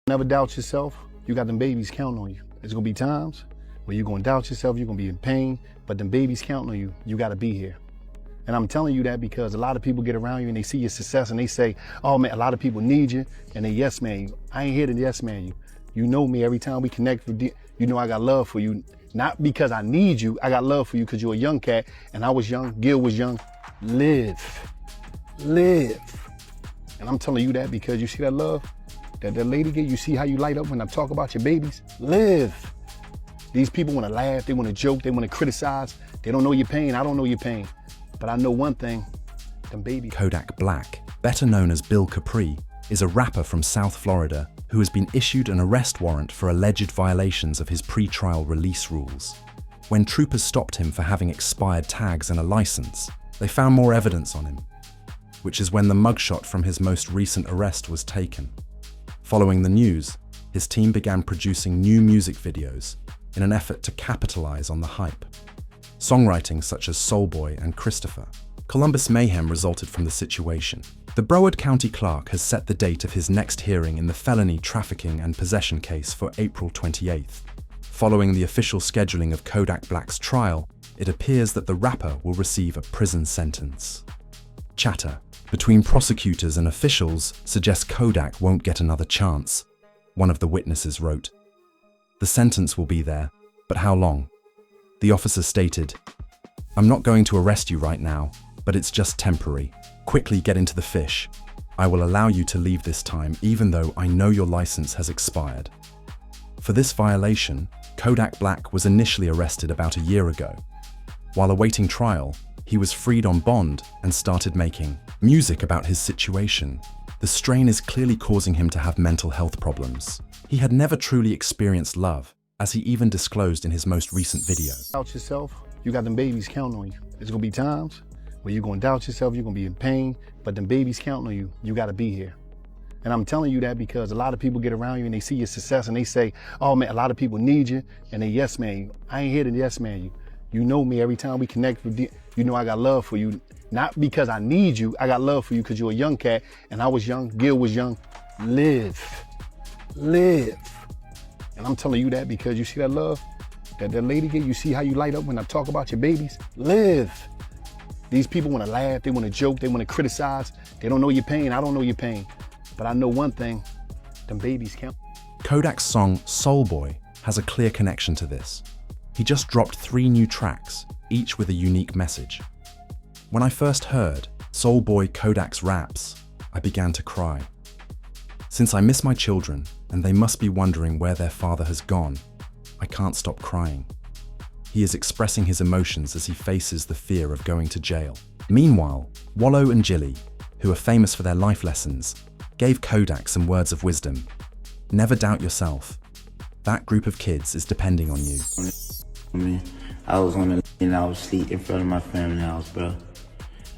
Never doubt yourself. You got them babies counting on you. There's gonna be times where you're gonna doubt yourself, you're gonna be in pain, but them babies counting on you. You gotta be here. And I'm telling you that because a lot of people get around you and they see your success and they say, oh man, a lot of people need you, and they yes man you. I ain't here to yes man you. You know me, every time we connect, you know I got love for you. Not because I need you, I got love for you because you're a young cat and I was young, Gil was young. Live. And I'm telling you that because you see that love that lady gave, you see how you light up when I talk about your babies? Live. These people wanna laugh, they wanna joke, they wanna criticize. They don't know your pain, I don't know your pain. But I know one thing, them babies. Kodak Black, better known as Bill Capri, is a rapper from South Florida who has been issued an arrest warrant for alleged violations of his pre-trial release rules. When troopers stopped him for having expired tags and a license, they found more evidence on him, which is when the mugshot from his most recent arrest was taken. Following the news, his team began producing new music videos in an effort to capitalize on the hype. Songwriting such as Soleboy and Christopher. Columbus mayhem resulted from the situation. The Broward County Clerk has set the date of his next hearing in the felony trafficking and possession case for April 28th. Following the official scheduling of Kodak Black's trial, it appears that the rapper will receive a prison sentence. Chatter between prosecutors and officials suggests Kodak won't get another chance, one of the witnesses wrote. The sentence will be there, but how long? The officer stated, "I'm not going to arrest you right now, but it's just temporary. Quickly get into the fish. I will allow you to leave this time even though I know your license has expired." For this violation, Kodak Black was initially arrested about a year ago. While awaiting trial, he was freed on bond and started making music about his situation. The strain is clearly causing him to have mental health problems. He had never truly experienced love, as he even disclosed in his most recent video. Doubt yourself, you got them babies counting on you. There's gonna be times where you're gonna doubt yourself, you're gonna be in pain, but them babies counting on you. You gotta be here. And I'm telling you that because a lot of people get around you and they see your success and they say, oh man, a lot of people need you, and they yes man you. I ain't here to yes man you. You know me, every time we connect, you know I got love for you. Not because I need you, I got love for you because you're a young cat and I was young, Gil was young. Live. And I'm telling you that because you see that love that lady gave, you see how you light up when I talk about your babies? Live. These people wanna laugh, they wanna joke, they wanna criticize. They don't know your pain, I don't know your pain. But I know one thing, them babies count. Kodak's song Soleboy has a clear connection to this. He just dropped 3 new tracks, each with a unique message. When I first heard Soleboy Kodak's raps, I began to cry. Since I miss my children and they must be wondering where their father has gone, I can't stop crying. He is expressing his emotions as he faces the fear of going to jail. Meanwhile, Wallow and Jilly, who are famous for their life lessons, gave Kodak some words of wisdom. Never doubt yourself. That group of kids is depending on you. I was on the and I was asleep in front of my family house, bro.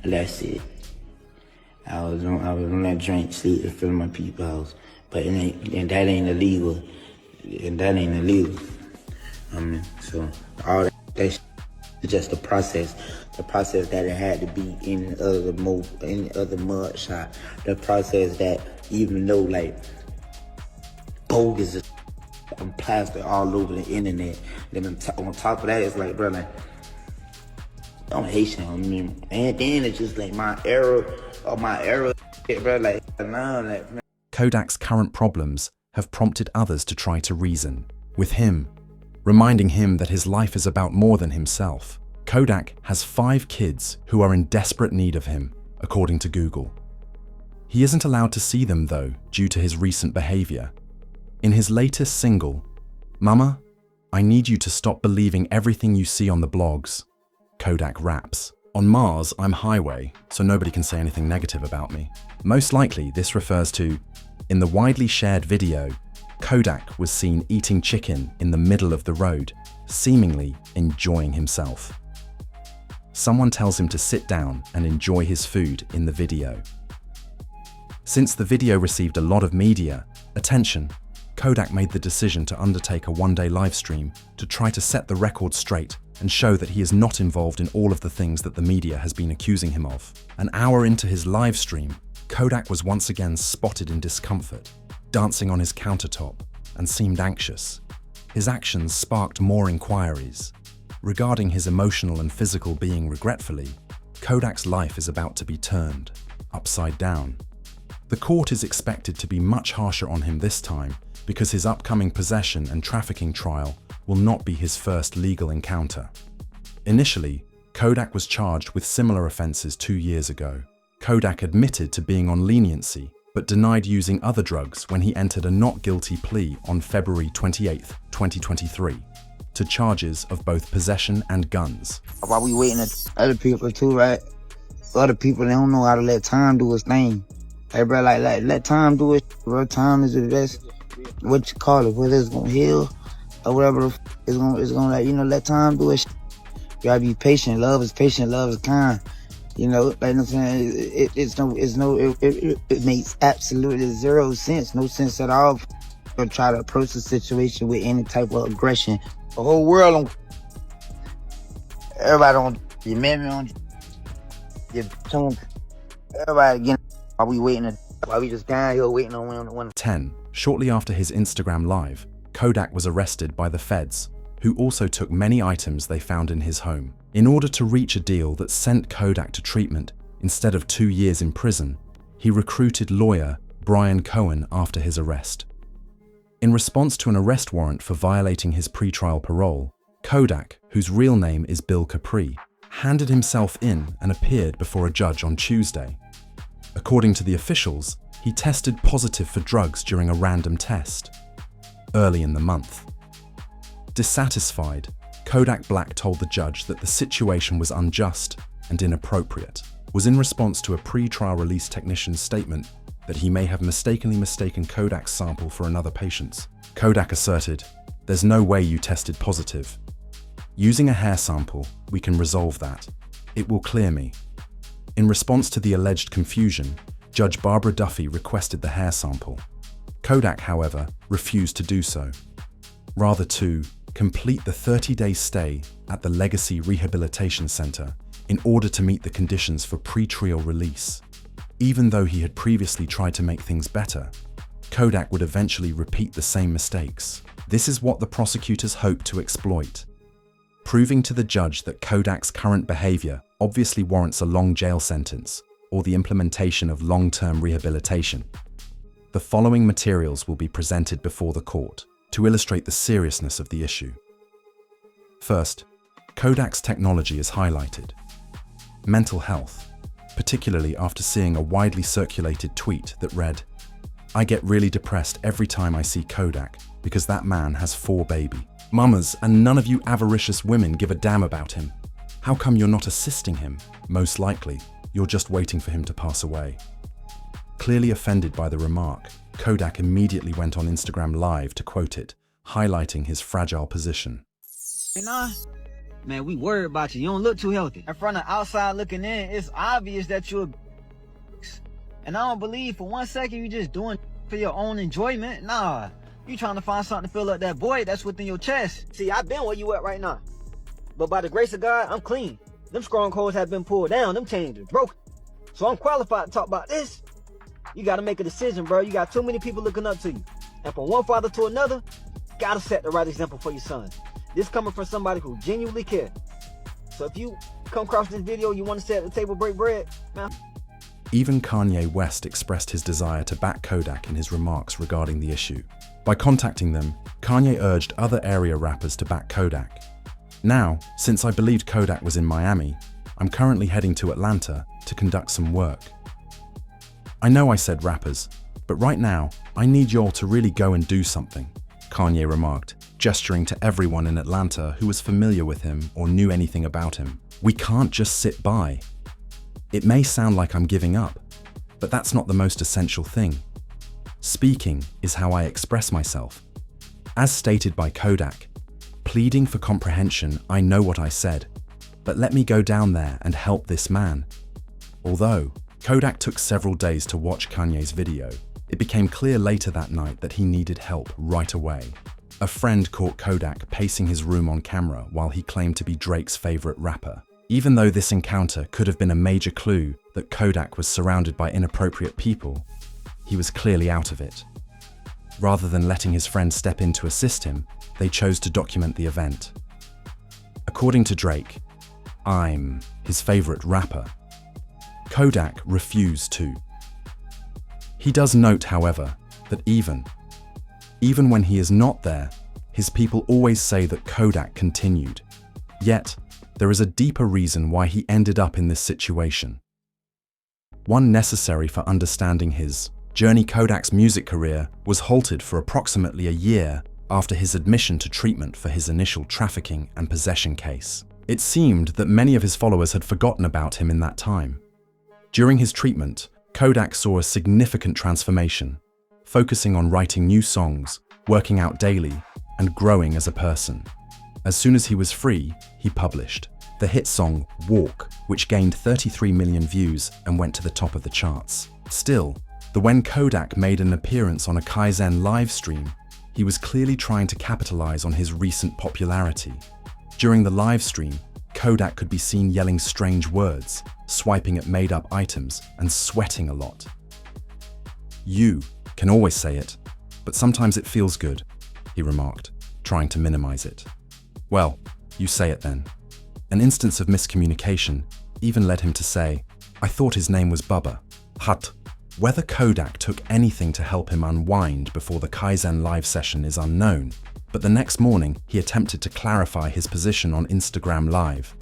That's it. I was on that drink, sleep in front of my people's house. But that ain't illegal. And that ain't illegal. So all that is just the process that it had to be in any other mud shot. The process that even though like bogus is plastered all over the internet. Then on top of that, it's like, bro, like, I'm Haitian. And then it's just like my era, bro, like, nah, like, man. Kodak's current problems have prompted others to try to reason with him, reminding him that his life is about more than himself. Kodak has 5 kids who are in desperate need of him, according to Google. He isn't allowed to see them, though, due to his recent behavior. In his latest single, "Mama, I need you to stop believing everything you see on the blogs," Kodak raps. "On Mars, I'm highway, so nobody can say anything negative about me." Most likely, this refers to, in the widely shared video, Kodak was seen eating chicken in the middle of the road, seemingly enjoying himself. Someone tells him to sit down and enjoy his food in the video. Since the video received a lot of media attention, Kodak made the decision to undertake a one-day live stream to try to set the record straight and show that he is not involved in all of the things that the media has been accusing him of. An hour into his live stream, Kodak was once again spotted in discomfort. dancing on his countertop, and seemed anxious. His actions sparked more inquiries. Regarding his emotional and physical being regretfully, Kodak's life is about to be turned upside down. The court is expected to be much harsher on him this time because his upcoming possession and trafficking trial will not be his first legal encounter. Initially, Kodak was charged with similar offenses 2 years ago. Kodak admitted to being on leniency, but denied using other drugs when he entered a not guilty plea on February 28, 2023, to charges of both possession and guns. While we waiting at other people too, right? Other people, they don't know how to let time do its thing. Hey, bro, like let time do it, bro. Time is the best, what you call it, whether it's gonna heal or whatever it's gonna let, let time do it. You gotta be patient. Love is patient, love is kind. Like I'm saying, it makes absolutely zero sense, no sense at all. To try to approach the situation with any type of aggression. The whole world everybody on the amendment on your tune. Everybody again while we waiting, while we just down here waiting on one. 10. Shortly after his Instagram live, Kodak was arrested by the feds, who also took many items they found in his home. In order to reach a deal that sent Kodak to treatment instead of 2 years in prison, he recruited lawyer Brian Cohen after his arrest. In response to an arrest warrant for violating his pretrial parole, Kodak, whose real name is Bill Capri, handed himself in and appeared before a judge on Tuesday. According to the officials, he tested positive for drugs during a random test early in the month. Dissatisfied, Kodak Black told the judge that the situation was unjust and inappropriate, was in response to a pre-trial release technician's statement that he may have mistaken Kodak's sample for another patient's. Kodak asserted, "There's no way you tested positive. Using a hair sample, we can resolve that. It will clear me." In response to the alleged confusion, Judge Barbara Duffy requested the hair sample. Kodak, however, refused to do so. Rather to complete the 30-day stay at the Legacy Rehabilitation Center in order to meet the conditions for pre-trial release. Even though he had previously tried to make things better, Kodak would eventually repeat the same mistakes. This is what the prosecutors hoped to exploit, proving to the judge that Kodak's current behavior obviously warrants a long jail sentence or the implementation of long-term rehabilitation. The following materials will be presented before the court to illustrate the seriousness of the issue. First, Kodak's technology is highlighted. Mental health, particularly after seeing a widely circulated tweet that read, "I get really depressed every time I see Kodak because that man has 4 baby mamas and none of you avaricious women give a damn about him. How come you're not assisting him? Most likely, you're just waiting for him to pass away." Clearly offended by the remark, Kodak immediately went on Instagram Live to quote it, highlighting his fragile position. Hey, nah. Man, we worried about you. You don't look too healthy. And from the outside looking in, it's obvious that you're and I don't believe for one second you just doing for your own enjoyment. Nah. You trying to find something to fill up that void that's within your chest. See, I've been where you at right now. But by the grace of God, I'm clean. Them strongholds have been pulled down. Them chains are broken. So I'm qualified to talk about this. You got to make a decision, bro. You got too many people looking up to you. And from one father to another, got to set the right example for your son. This coming from somebody who genuinely cares. So if you come across this video, you want to sit at the table, break bread, man. Even Kanye West expressed his desire to back Kodak in his remarks regarding the issue. By contacting them, Kanye urged other area rappers to back Kodak. Now, since I believed Kodak was in Miami, I'm currently heading to Atlanta to conduct some work. I know I said rappers, but right now, I need y'all to really go and do something, Kanye remarked, gesturing to everyone in Atlanta who was familiar with him or knew anything about him. We can't just sit by. It may sound like I'm giving up, but that's not the most essential thing. Speaking is how I express myself. As stated by Kodak, pleading for comprehension, I know what I said, but let me go down there and help this man. Although Kodak took several days to watch Kanye's video, it became clear later that night that he needed help right away. A friend caught Kodak pacing his room on camera while he claimed to be Drake's favorite rapper. Even though this encounter could have been a major clue that Kodak was surrounded by inappropriate people, he was clearly out of it. Rather than letting his friend step in to assist him, they chose to document the event. According to Drake, I'm his favorite rapper. Kodak refused to. He does note, however, that even when he is not there, his people always say that Kodak continued. Yet, there is a deeper reason why he ended up in this situation. One necessary for understanding his journey. Kodak's music career was halted for approximately a year after his admission to treatment for his initial trafficking and possession case. It seemed that many of his followers had forgotten about him in that time. During his treatment, Kodak saw a significant transformation, focusing on writing new songs, working out daily, and growing as a person. As soon as he was free, he published the hit song Walk, which gained 33 million views and went to the top of the charts. Still, when Kodak made an appearance on a Kaizen live stream, he was clearly trying to capitalize on his recent popularity. During the live stream, Kodak could be seen yelling strange words, swiping at made-up items, and sweating a lot. You can always say it, but sometimes it feels good, he remarked, trying to minimize it. Well, you say it then. An instance of miscommunication even led him to say, I thought his name was Bubba. Hut. Whether Kodak took anything to help him unwind before the Kaizen live session is unknown, but the next morning he attempted to clarify his position on Instagram Live.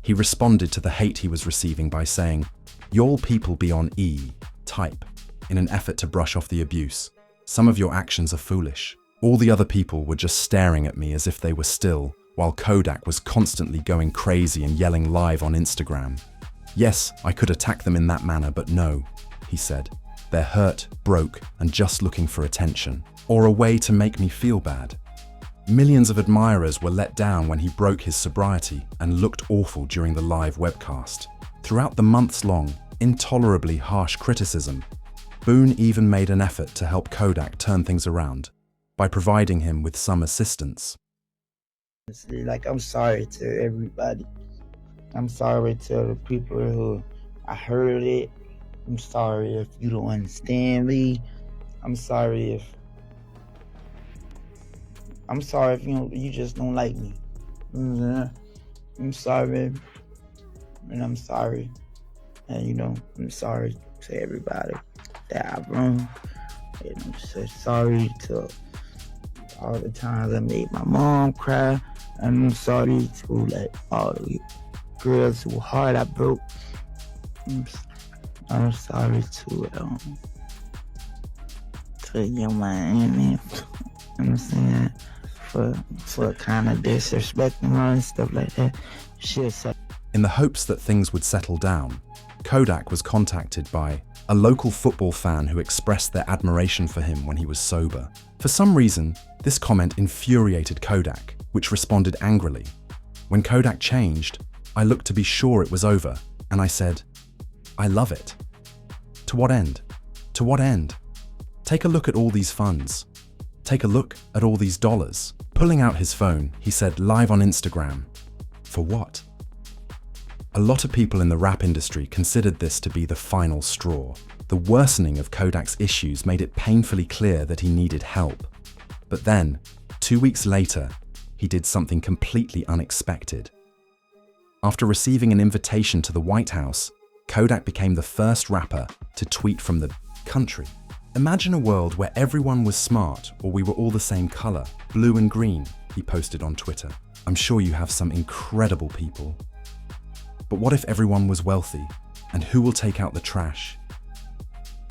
He responded to the hate he was receiving by saying, "Y'all people be on E-type," in an effort to brush off the abuse. Some of your actions are foolish. All the other people were just staring at me as if they were still, while Kodak was constantly going crazy and yelling live on Instagram. Yes, I could attack them in that manner, but no, he said. They're hurt, broke, and just looking for attention, or a way to make me feel bad. Millions of admirers were let down when he broke his sobriety and looked awful during the live webcast. Throughout the months-long, intolerably harsh criticism, Boone even made an effort to help Kodak turn things around by providing him with some assistance. Like, I'm sorry to everybody. I'm sorry to the people who I heard it. I'm sorry if you don't understand me. I'm sorry if you just don't like me. I'm sorry, and I'm sorry, and I'm sorry to everybody that I've wronged. And I'm so sorry to all the times I made my mom cry. And I'm sorry to all the girls whose heart I broke. I'm sorry to young Miami. You know what I'm saying? For kind of disrespecting her and stuff like that. Shit. In the hopes that things would settle down, Kodak was contacted by a local football fan who expressed their admiration for him when he was sober. For some reason, this comment infuriated Kodak, which responded angrily. When Kodak changed, I looked to be sure it was over, and I said, I love it. To what end? To what end? Take a look at all these funds. Take a look at all these dollars. Pulling out his phone, he said live on Instagram. For what? A lot of people in the rap industry considered this to be the final straw. The worsening of Kodak's issues made it painfully clear that he needed help. But then, 2 weeks later, he did something completely unexpected. After receiving an invitation to the White House, Kodak became the first rapper to tweet from the country. Imagine a world where everyone was smart, or we were all the same color, blue and green, he posted on Twitter. I'm sure you have some incredible people. But what if everyone was wealthy, and who will take out the trash?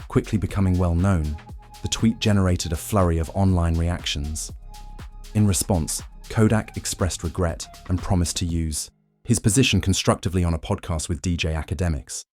Quickly becoming well known, the tweet generated a flurry of online reactions. In response, Kodak expressed regret and promised to use his position constructively on a podcast with DJ Academics.